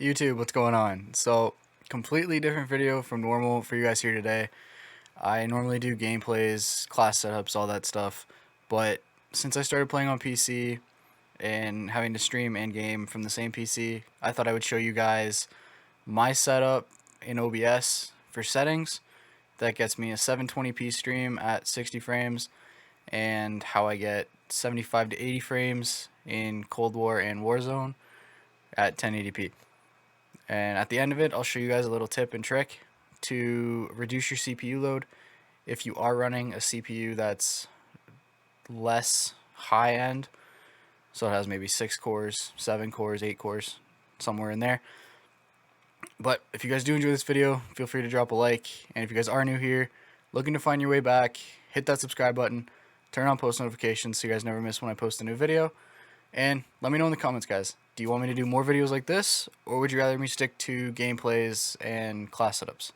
YouTube, what's going on? So, completely different video from normal for you guys here today. I normally do gameplays, class setups, all that stuff, but since I started playing on PC and having to stream and game from the same PC, I thought I would show you guys my setup in OBS for settings that gets me a 720p stream at 60 frames and how I get 75 to 80 frames in Cold War and Warzone at 1080p. And at the end of it, I'll show you guys a little tip and trick to reduce your CPU load if you are running a CPU that's less high end. So it has maybe 6 cores, 7 cores, 8 cores, somewhere in there. But if you guys do enjoy this video, feel free to drop a like. And if you guys are new here, looking to find your way back, hit that subscribe button, turn on post notifications so you guys never miss when I post a new video. And let me know in the comments, guys. Do you want me to do more videos like this, or would you rather me stick to gameplays and class setups?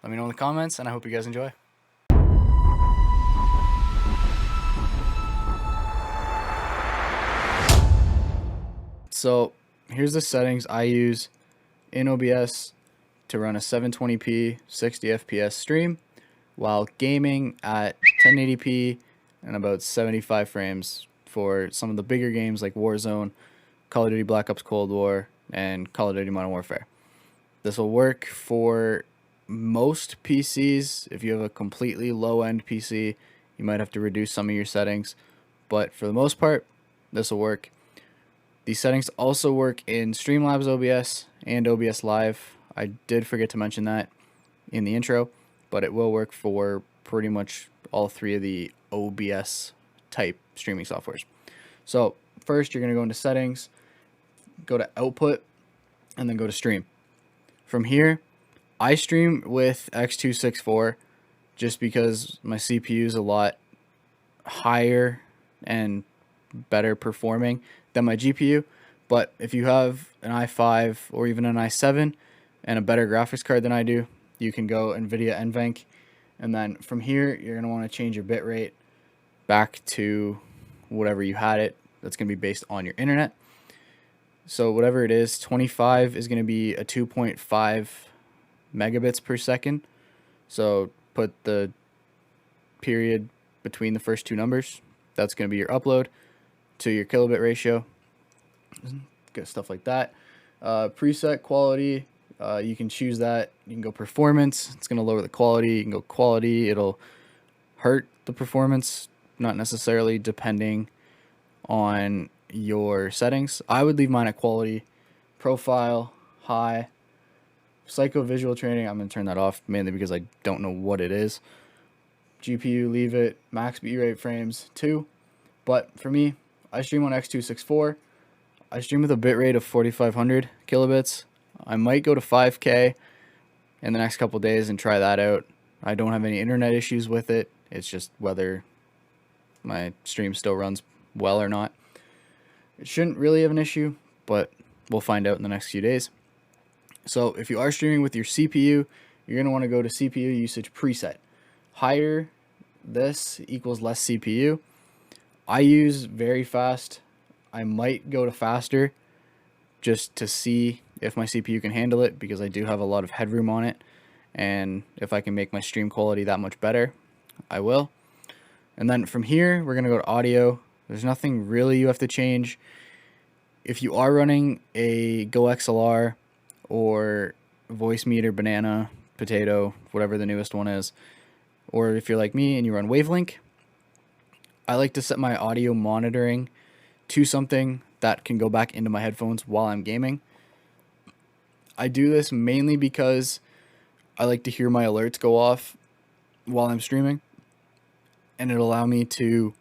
Let me know in the comments, and I hope you guys enjoy. So here's the settings I use in OBS to run a 720p 60 FPS stream while gaming at 1080p and about 75 frames for some of the bigger games like Warzone, Call of Duty Black Ops Cold War, and Call of Duty Modern Warfare. This will work for most PCs. If you have a completely low-end PC, you might have to reduce some of your settings, but for the most part, this will work. These settings also work in Streamlabs OBS and OBS.LIVE. I did forget to mention that in the intro, but it will work for pretty much all three of the OBS type streaming softwares. So first, you're going to go into settings, go to output, and then go to stream. From here, I stream with X264 just because my CPU is a lot higher and better performing than my GPU. But if you have an i5 or even an i7 and a better graphics card than I do, you can go NVIDIA NVENC. And then from here, you're going to want to change your bitrate back to whatever you had it. That's going to be based on your internet. So whatever it is, 25 is going to be a 2.5 megabits per second. So put the period between the first two numbers. That's going to be your upload to your kilobit ratio. Good stuff like that. Preset quality, you can choose that. You can go performance. It's going to lower the quality. You can go quality. It'll hurt the performance, not necessarily, depending on your settings. I would leave mine at quality. Profile, high. Psycho visual training, I'm going to turn that off mainly because I don't know what it is. GPU, leave it. Max bitrate frames, 2. But for me, I stream on X264. I stream with a bitrate of 4500 kilobits. I might go to 5K in the next couple days and try that out. I don't have any internet issues with it. It's just whether my stream still runs well or not. It shouldn't really have an issue, but we'll find out in the next few days. So if you are streaming with your CPU, you're going to want to go to CPU usage preset. Higher this equals less CPU. I use very fast. I might go to faster just to see if my CPU can handle it, because I do have a lot of headroom on it. And if I can make my stream quality that much better, I will. And then from here, we're going to go to audio. There's nothing really you have to change. If you are running a Go XLR or Voice Meter, Banana, Potato, whatever the newest one is, or if you're like me and you run Wavelink, I like to set my audio monitoring to something that can go back into my headphones while I'm gaming. I do this mainly because I like to hear my alerts go off while I'm streaming, and it'll allow me to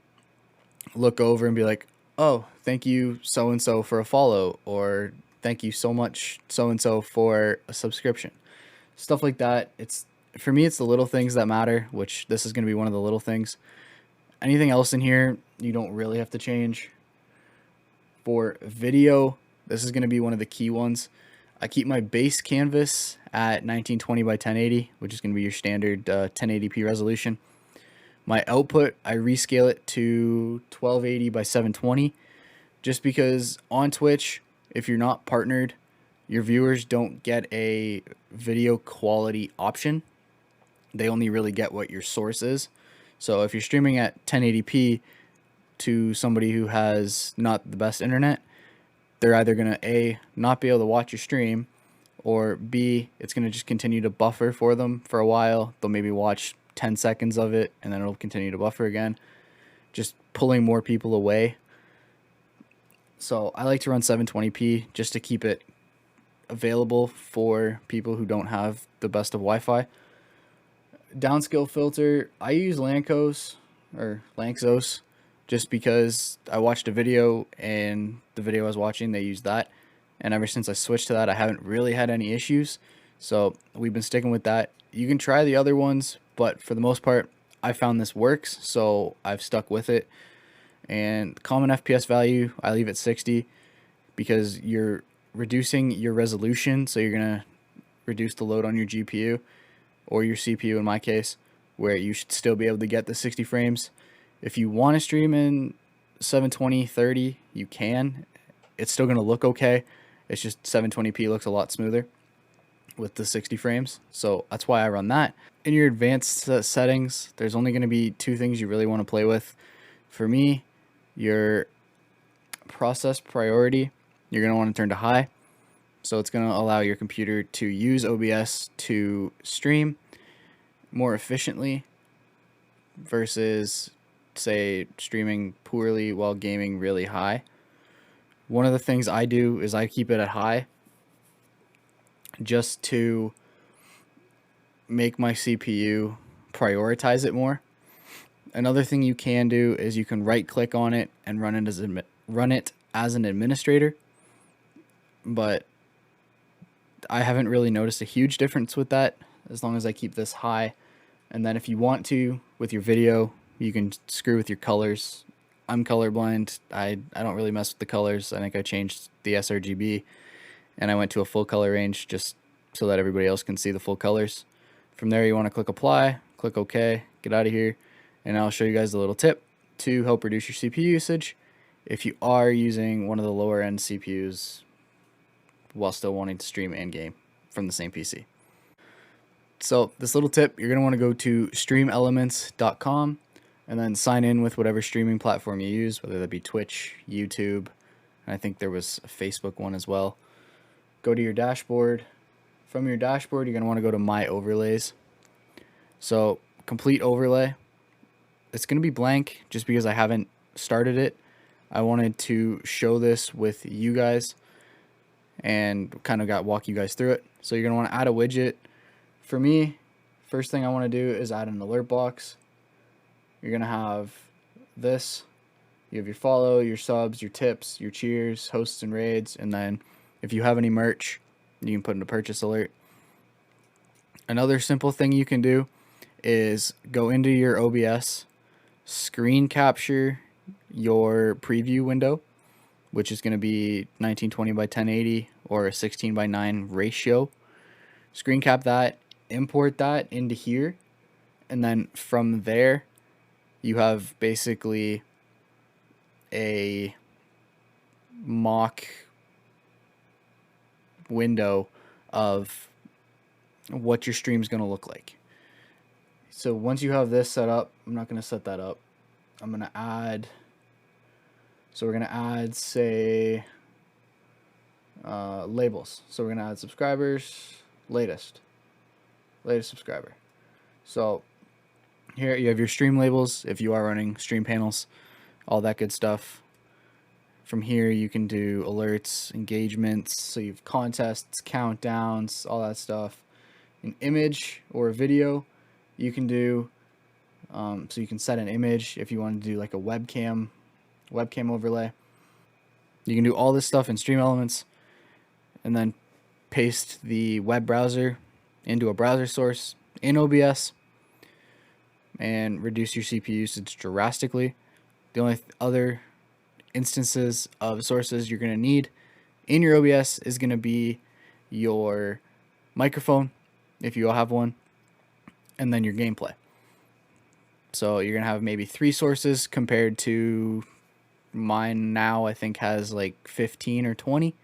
look over and be like, oh, thank you so-and-so for a follow, or thank you so much so-and-so for a subscription. Stuff like that. For me, it's the little things that matter, which this is going to be one of the little things. Anything else in here, you don't really have to change. For video, this is going to be one of the key ones. I keep my base canvas at 1920 by 1080, which is going to be your standard 1080p resolution. My output, I rescale it to 1280 by 720, just because on Twitch, if you're not partnered, your viewers don't get a video quality option. They only really get what your source is. So if you're streaming at 1080p to somebody who has not the best internet, they're either going to A, not be able to watch your stream, or B, it's going to just continue to buffer for them for a while. They'll maybe watch 10 seconds of it, and then it'll continue to buffer again, just pulling more people away. So I like to run 720p just to keep it available for people who don't have the best of Wi-Fi. Downscale filter, I use Lanczos just because I watched a video, and the video I was watching, they used that. And ever since I switched to that, I haven't really had any issues. So we've been sticking with that. You can try the other ones, but for the most part, I found this works, so I've stuck with it. And common FPS value, I leave at 60 because you're reducing your resolution, so you're going to reduce the load on your GPU or your CPU in my case, where you should still be able to get the 60 frames. If you want to stream in 720, 30, you can. It's still going to look okay. It's just 720p looks a lot smoother with the 60 frames. So that's why I run that. In your advanced settings, there's only going to be two things you really want to play with. For me, your process priority, you're going to want to turn to high. So it's going to allow your computer to use OBS to stream more efficiently versus, say, streaming poorly while gaming really high. One of the things I do is I keep it at high just to make my CPU prioritize it more. Another thing you can do is you can right click on it and run it as an administrator, but I haven't really noticed a huge difference with that as long as I keep this high. And then if you want to, with your video, you can screw with your colors. I'm colorblind. I don't really mess with the colors. I think I changed the sRGB and I went to a full color range just so that everybody else can see the full colors. From there, you want to click apply, click OK, get out of here, and I'll show you guys a little tip to help reduce your CPU usage if you are using one of the lower end CPUs while still wanting to stream and game from the same PC. So this little tip, you're going to want to go to streamelements.com and then sign in with whatever streaming platform you use, whether that be Twitch, YouTube, and I think there was a Facebook one as well. Go to your dashboard. From your dashboard, you're going to want to go to My Overlays. So complete overlay. It's going to be blank just because I haven't started it. I wanted to show this with you guys and kind of walk you guys through it. So you're going to want to add a widget. For me, first thing I want to do is add an alert box. You're going to have this. You have your follow, your subs, your tips, your cheers, hosts and raids, and then if you have any merch, you can put in a purchase alert. Another simple thing you can do is go into your OBS, screen capture your preview window, which is going to be 1920 by 1080 or a 16 by 9 ratio. Screen cap that, import that into here, and then from there you have basically a mock window of what your stream is going to look like. So once you have this set up, I'm not going to set that up. I'm going to add, so we're going to add, say, labels. So we're going to add subscribers, latest subscriber. So here you have your stream labels if you are running stream panels, all that good stuff. From here you can do alerts, engagements, so you have contests, countdowns, all that stuff. An image or a video you can do, so you can set an image if you want to do like a webcam overlay. You can do all this stuff in Stream Elements and then paste the web browser into a browser source in OBS and reduce your CPU usage drastically. The only other instances of sources you're going to need in your OBS is going to be your microphone, if you all have one, and then your gameplay. So you're going to have maybe 3 sources compared to mine now I think has like 15 or 20,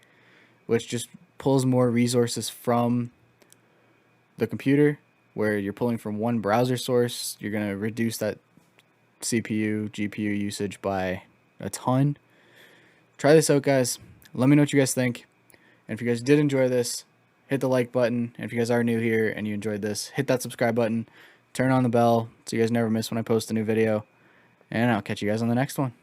which just pulls more resources from the computer, where you're pulling from one browser source. You're going to reduce that CPU, GPU usage by a ton. Try this out, guys. Let me know what you guys think. And if you guys did enjoy this, hit the like button. And if you guys are new here and you enjoyed this, hit that subscribe button. Turn on the bell so you guys never miss when I post a new video. And I'll catch you guys on the next one.